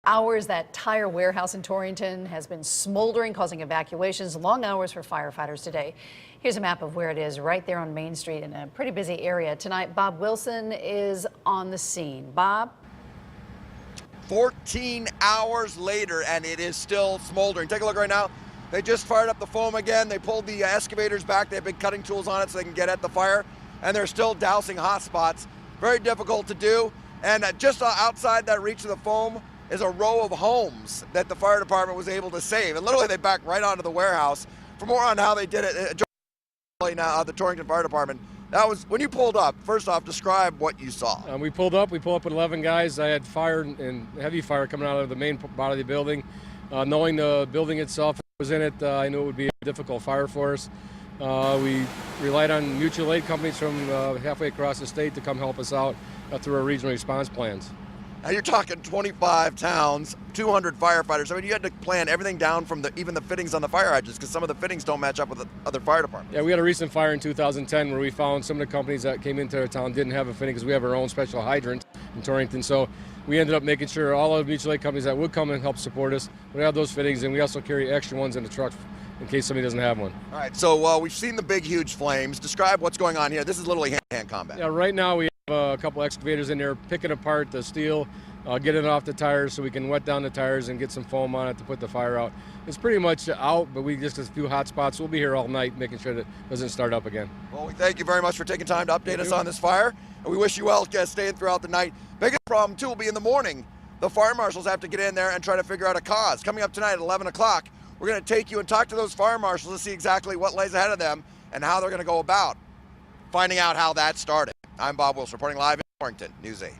hours. That tire warehouse in Torrington has been smoldering, causing evacuations, long hours for firefighters today. Here's a map of where it is right there on Main Street in a pretty busy area. Tonight, Bob Wilson is on the scene. Bob? 14 hours later, and it is still smoldering. Take a look right now. They just fired up the foam again. They pulled the excavators back. They have big cutting tools on it so they can get at the fire, and they're still dousing hot spots. Very difficult to do. And just outside that reach of the foam is a row of homes that the fire department was able to save. And literally they backed right onto the warehouse. For more on how they did it, now the Torrington Fire Department, that was, when you pulled up, first off, describe what you saw. We pulled up with 11 guys. I had fire and heavy fire coming out of the main body of the building. Knowing the building itself was in it, I knew it would be a difficult fire for us. We relied on mutual aid companies from halfway across the state to come help us out through our regional response plans. Now you're talking 25 towns, 200 firefighters. I mean, you had to plan everything down from even the fittings on the fire hydrants because some of the fittings don't match up with the other fire departments. Yeah, we had a recent fire in 2010 where we found some of the companies that came into our town didn't have a fitting because we have our own special hydrant in Torrington. So we ended up making sure all of the mutual aid companies that would come and help support us would have those fittings, and we also carry extra ones in the truck in case somebody doesn't have one. All right, so we've seen the big, huge flames. Describe what's going on here. This is literally hand-to-hand combat. Yeah, right now we have a couple excavators in there picking apart the steel, getting it off the tires so we can wet down the tires and get some foam on it to put the fire out. It's pretty much out, but we just a few hot spots. We'll be here all night making sure that it doesn't start up again. Well, we thank you very much for taking time to update us on this fire, and we wish you well staying throughout the night. Biggest problem, too, will be in the morning. The fire marshals have to get in there and try to figure out a cause. Coming up tonight at 11 o'clock, we're going to take you and talk to those fire marshals to see exactly what lays ahead of them and how they're going to go about finding out how that started. I'm Bob Wilson, reporting live in Torrington, News 8.